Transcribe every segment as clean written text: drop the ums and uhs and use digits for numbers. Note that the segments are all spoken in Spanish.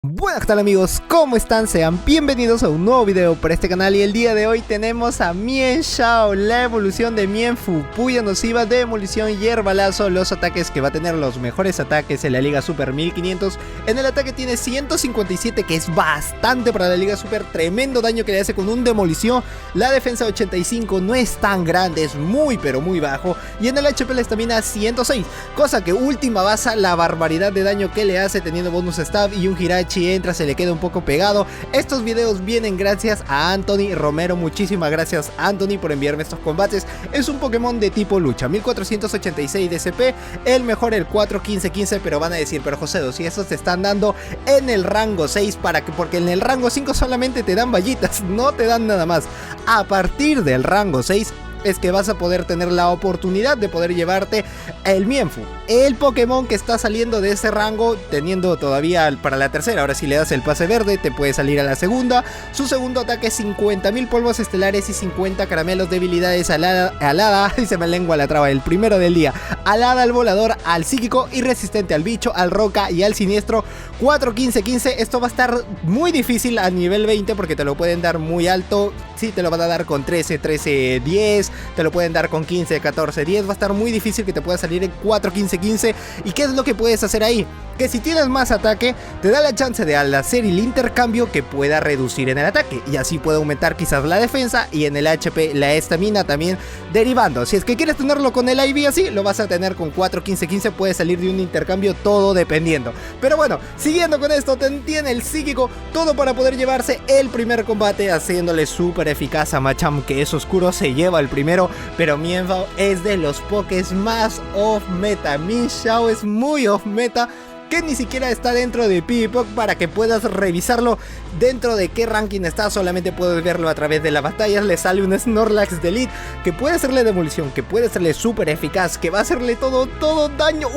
Buenas, ¿qué tal amigos? ¿Cómo están? Sean bienvenidos a un nuevo video para este canal. Y el día de hoy tenemos a Mienshao, la evolución de Mienfoo, Puya Nociva, Demolición y Herbalazo. Los ataques que va a tener los mejores ataques en la Liga Super 1500. En el ataque tiene 157, que es bastante para la Liga Super. Tremendo daño que le hace con un Demolición. La defensa 85 no es tan grande, es muy pero muy bajo. Y en el HP la estamina 106, cosa que última basa la barbaridad de daño que le hace teniendo bonus stab y un Hirachi entra, se le queda un poco pegado. Estos videos vienen gracias a Anthony Romero. Muchísimas gracias Anthony por enviarme estos combates. Es un Pokémon de tipo lucha, 1486 de SP, el mejor el 4-15-15, pero van a decir, pero José, si esos te están dando en el rango 6, porque en el rango 5 solamente te dan vallitas, no te dan nada más. A partir del rango 6 es que vas a poder tener la oportunidad de poder llevarte el Mienfoo, el Pokémon que está saliendo de ese rango, teniendo todavía para la tercera. Ahora si le das el pase verde te puede salir a la segunda. Su segundo ataque es 50.000 polvos estelares y 50 caramelos de habilidades alada, y se me lengua la traba, el primero del día. Alada al volador, al psíquico y resistente al bicho, al roca y al siniestro. 4-15-15, esto va a estar muy difícil a nivel 20 porque te lo pueden dar muy alto. Sí, te lo van a dar con 13-10, te lo pueden dar con 15-14-10. Va a estar muy difícil que te pueda salir en 4-15-15. ¿Y qué es lo que puedes hacer ahí? Que si tienes más ataque, te da la chance de al hacer el intercambio que pueda reducir en el ataque. Y así puede aumentar quizás la defensa y en el HP la estamina también derivando. Si es que quieres tenerlo con el IV así, lo vas a tener con 4-15-15. Puede salir de un intercambio, todo dependiendo. Pero bueno, siguiendo con esto, tiene el psíquico, todo para poder llevarse el primer combate, haciéndole súper eficaz a Machamp, que es oscuro, se lleva el primero. Pero Mienfoo es de los pokés más off meta. Mienshao es muy off meta, que ni siquiera está dentro de PvPoke para que puedas revisarlo dentro de qué ranking está. Solamente puedes verlo a través de las batallas. Le sale un Snorlax de Elite que puede hacerle demolición, que puede hacerle súper eficaz, que va a hacerle todo daño.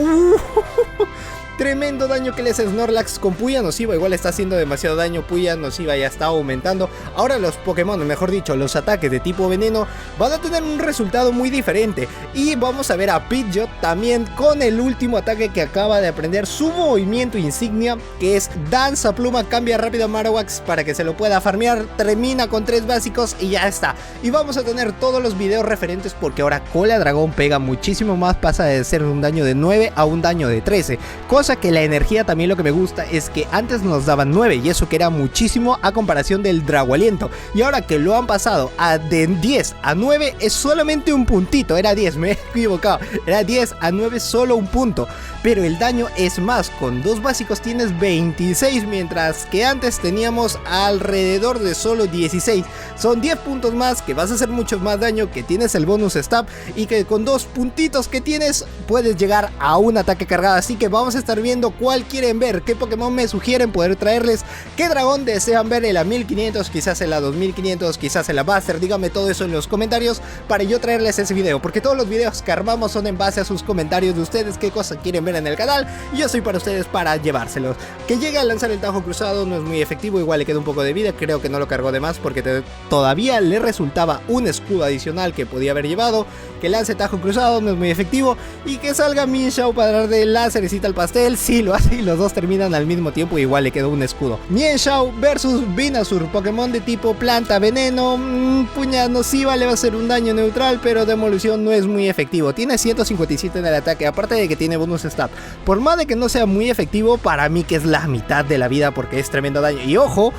Tremendo daño que le hace Snorlax con Puya Nociva. Igual está haciendo demasiado daño. Puya Nociva ya está aumentando. Ahora los Pokémon, mejor dicho, los ataques de tipo veneno van a tener un resultado muy diferente. Y vamos a ver a Pidgeot también con el último ataque que acaba de aprender, su movimiento insignia, que es Danza Pluma. Cambia rápido a Marowak para que se lo pueda farmear. Termina con 3 básicos y ya está. Y vamos a tener todos los videos referentes porque ahora Cola Dragón pega muchísimo más. Pasa de ser un daño de 9 a un daño de 13. Cosa que la energía también lo que me gusta es que antes nos daban 9 y eso que era muchísimo a comparación del Drago Aliento, y ahora que lo han pasado de 10 a 9 es solamente un puntito. Era 10, me he equivocado, era 10 a 9, solo un punto, pero el daño es más. Con 2 básicos tienes 26, mientras que antes teníamos alrededor de solo 16. Son 10 puntos más, que vas a hacer mucho más daño, que tienes el bonus stab y que con 2 puntitos que tienes puedes llegar a un ataque cargado. Así que vamos a estar viendo cuál quieren ver, qué Pokémon me sugieren poder traerles, qué dragón desean ver en la 1500, quizás en la 2500, quizás en la Master. Díganme todo eso en los comentarios para yo traerles ese video, porque todos los videos que armamos son en base a sus comentarios de ustedes, qué cosas quieren ver en el canal, y yo soy para ustedes para llevárselos. Que llegue a lanzar el Tajo Cruzado no es muy efectivo, igual le queda un poco de vida, creo que no lo cargó de más porque todavía le resultaba un escudo adicional que podía haber llevado. Que lance Tajo Cruzado no es muy efectivo, y que salga Mienshao para darle la cerecita al pastel. Sí lo hace y los dos terminan al mismo tiempo, igual le quedó un escudo. Mienshao versus Venusaur, Pokémon de tipo planta veneno. Puya Nociva le va a hacer un daño neutral, pero demolición no es muy efectivo. Tiene 157 en el ataque, aparte de que tiene bonus stat. Por más de que no sea muy efectivo, para mí que es la mitad de la vida, porque es tremendo daño. Y ojo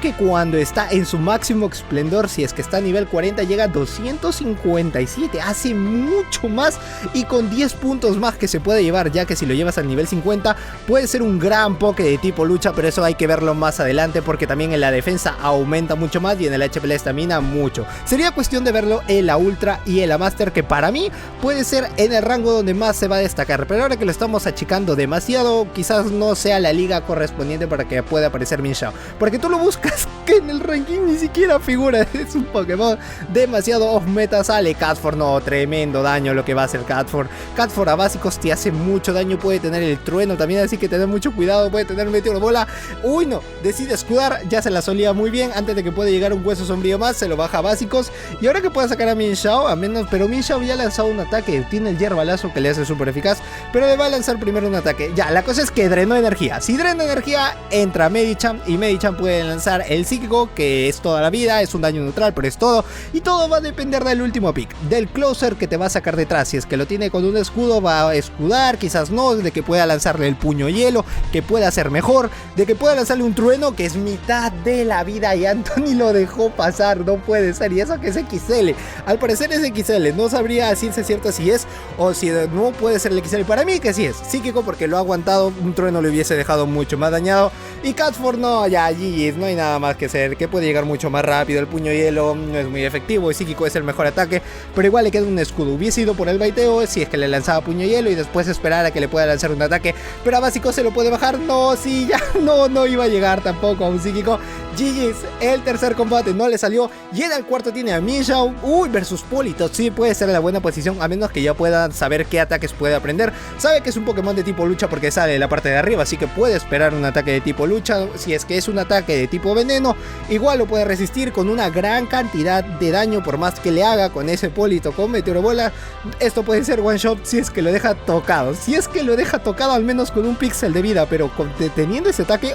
que cuando está en su máximo esplendor, si es que está a nivel 40, llega a 257. Hace mucho más, y con 10 puntos más que se puede llevar, ya que si lo llevas al nivel 50 puede ser un gran poke de tipo lucha, pero eso hay que verlo más adelante porque también en la defensa aumenta mucho más y en el HP la estamina mucho. Sería cuestión de verlo en la Ultra y en la Master, que para mí puede ser en el rango donde más se va a destacar, pero ahora que lo estamos achicando demasiado, quizás no sea la liga correspondiente para que pueda aparecer Mienshao, porque tú lo buscas que en el ranking ni siquiera figura. Es un Pokémon demasiado off meta. Sale Catfor, no, tremendo daño lo que va a hacer Catfor. Catfor a básicos te hace mucho daño, puede tener el el trueno también, así que tener mucho cuidado, puede tener meteoro bola. Uy, no, decide escudar, ya se la solía muy bien. Antes de que pueda llegar un hueso sombrío más, se lo baja a básicos. Y ahora que pueda sacar a Min Shao, a menos, pero Min Shao ya ha lanzado un ataque, tiene el hierbalazo que le hace súper eficaz, pero le va a lanzar primero un ataque. Ya, la cosa es que drenó energía. Si drena energía, entra Medicham y Medicham puede lanzar el psíquico, que es toda la vida, es un daño neutral, pero es todo. Y todo va a depender del último pick, del closer que te va a sacar detrás. Si es que lo tiene con un escudo, va a escudar, quizás no, de que pueda lanzarle el puño hielo, que pueda ser mejor, de que pueda lanzarle un trueno, que es mitad de la vida, y Anthony lo dejó pasar, no puede ser. Y eso que es XL, al parecer es XL, no sabría decirse cierto si es o si no puede ser el XL. Para mí que sí es psíquico, porque lo ha aguantado, un trueno le hubiese dejado mucho más dañado. Y Catford no, ya GG's, no hay nada más que hacer, que puede llegar mucho más rápido. El puño hielo no es muy efectivo, y psíquico es el mejor ataque, pero igual le queda un escudo. Hubiese ido por el baiteo si es que le lanzaba puño hielo y después esperar a que le pueda lanzar un ataque, pero a básico se lo puede bajar. No, sí, ya no iba a llegar tampoco a un psíquico. GG's, el tercer combate no le salió. Y en el cuarto tiene a Min Shao, versus Politoed. Sí, puede ser la buena posición, a menos que ya pueda saber qué ataques puede aprender. Sabe que es un Pokémon de tipo lucha porque sale de la parte de arriba, así que puede esperar un ataque de tipo lucha. Si es que es un ataque de tipo veneno, igual lo puede resistir con una gran cantidad de daño, por más que le haga con ese Politoed con meteoro bola. Esto puede ser one shot si es que lo deja tocado. Si es que lo deja tocado al menos con un píxel de vida, pero teniendo ese ataque,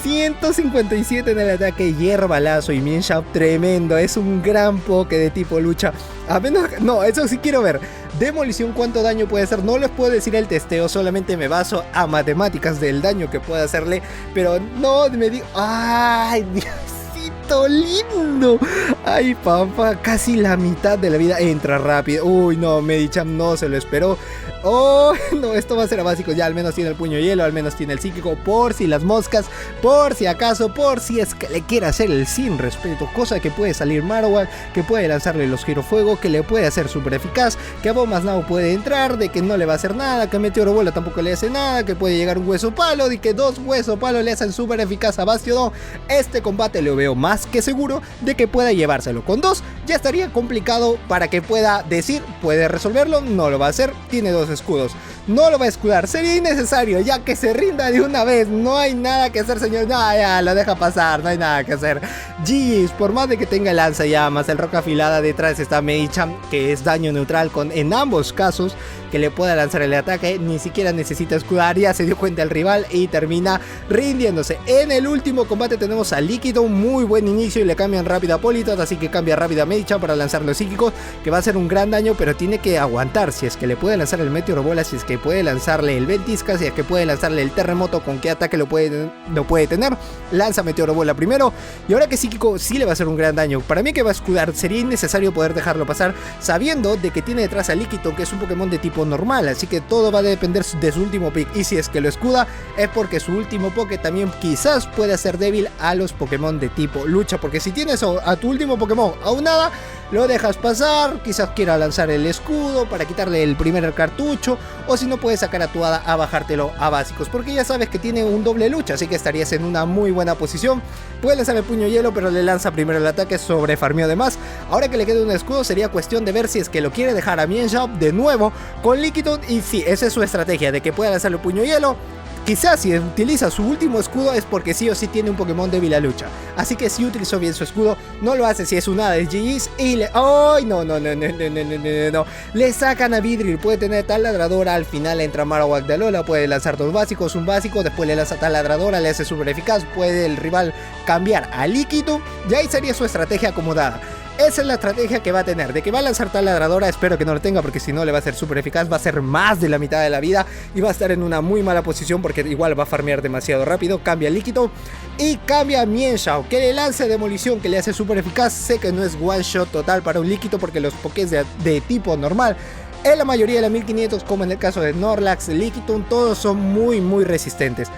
157 en el ataque, hierbalazo. Y Min Shao tremendo, es un gran poke de tipo lucha. A menos, no, eso sí quiero ver. Demolición, ¿cuánto daño puede hacer? No les puedo decir el testeo, solamente me baso a matemáticas del daño que puede hacerle. Pero no me digo, ¡ay, Diosito lindo! Ay, papá, casi la mitad de la vida entra rápido. Uy, no, Medicham no se lo esperó. Oh, no, esto va a ser a básicos. Ya al menos tiene el puño hielo, al menos tiene el psíquico, por si las moscas, por si acaso, por si es que le quiere hacer el sin respeto, cosa que puede salir Marowak, que puede lanzarle los girofuego, que le puede hacer súper eficaz, que a Bombas Now puede entrar, de que no le va a hacer nada, que Meteoro Bola tampoco le hace nada, que puede llegar un hueso palo, de que dos hueso palo le hacen súper eficaz a Bastiodon. Este combate lo veo más que seguro de que pueda llevárselo. Con dos ya estaría complicado para que pueda decir, puede resolverlo, no lo va a hacer, tiene dos escudos, no lo va a escudar, sería innecesario, ya que se rinda de una vez, no hay nada que hacer, señor. No, ya lo deja pasar, no hay nada que hacer. GG's, por más de que tenga lanzallamas, el roca afilada, detrás está Medicham, que es daño neutral en ambos casos, que le pueda lanzar el ataque, ni siquiera necesita escudar, ya se dio cuenta el rival y termina rindiéndose. En el último combate tenemos a Líquido, muy buen inicio y le cambian rápido a Politoed, así que cambia rápido a Medicham para lanzar los psíquicos, que va a hacer un gran daño, pero tiene que aguantar. Si es que le puede lanzar el Meteoro Bola, si es que puede lanzarle el Ventisca, si es que puede lanzarle el Terremoto, con qué ataque lo puede tener, lanza Meteoro Bola primero, y ahora que psíquico sí le va a hacer un gran daño. Para mí que va a escudar, sería innecesario poder dejarlo pasar, sabiendo de que tiene detrás a Líquido, que es un Pokémon de tipo normal, así que todo va a depender de su último pick, y si es que lo escuda es porque su último Poké también quizás pueda ser débil a los Pokémon de tipo lucha, porque si tienes a tu último Pokémon aún nada, lo dejas pasar, quizás quiera lanzar el escudo para quitarle el primer cartucho, o si no puedes sacar a tu hada a bajártelo a básicos, porque ya sabes que tiene un doble lucha, así que estarías en una muy buena posición. Puede lanzar el puño hielo, pero le lanza primero el ataque, sobre farmeó de más. Ahora que le queda un escudo, sería cuestión de ver si es que lo quiere dejar a Min Shao de nuevo con Líquido, y sí, esa es su estrategia, de que pueda lanzar el puño hielo. Quizás si utiliza su último escudo es porque sí o sí tiene un Pokémon débil a lucha, así que si utilizó bien su escudo, no lo hace si es un hada de GG's y le... ¡Ay! No. Le sacan a Vidril, puede tener taladradora, al final entra Marowak de Alola, puede lanzar dos básicos, un básico, después le lanza taladradora, le hace súper eficaz, puede el rival cambiar a Líquido, y ahí sería su estrategia acomodada. Esa es la estrategia que va a tener, de que va a lanzar taladradora, espero que no lo tenga porque si no le va a ser súper eficaz, va a ser más de la mitad de la vida y va a estar en una muy mala posición porque igual va a farmear demasiado rápido. Cambia Líquido y cambia Min Shao, que le lance demolición, que le hace súper eficaz. Sé que no es one shot total para un Líquido porque los Pokés de tipo normal, en la mayoría de la 1500, como en el caso de Snorlax, Lickitung, todos son muy resistentes.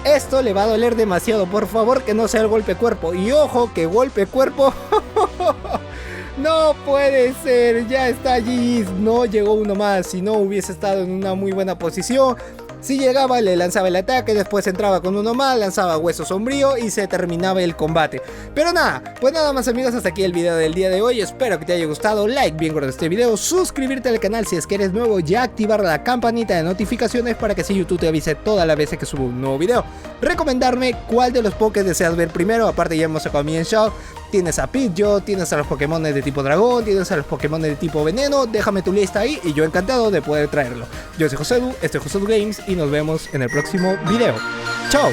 Esto le va a doler demasiado, por favor que no sea el golpe cuerpo. Y ojo que golpe cuerpo no puede ser, ya está allí, no llegó uno más. Si no hubiese estado en una muy buena posición, Si llegaba le lanzaba el ataque, después entraba con uno más, lanzaba hueso sombrío y se terminaba el combate. Pero nada, pues nada más amigos, hasta aquí el video del día de hoy. Espero que te haya gustado, like bien gordo este video, suscribirte al canal si es que eres nuevo y activar la campanita de notificaciones para que así YouTube te avise todas las veces que subo un nuevo video. Recomendarme cuál de los pokés deseas ver primero, aparte ya hemos sacado mi shop. Tienes a Pidgeot, tienes a los Pokémon de tipo dragón, tienes a los Pokémon de tipo veneno. Déjame tu lista ahí y yo encantado de poder traerlo. Yo soy Josedu, esto es Josedu Games y nos vemos en el próximo video. ¡Chao!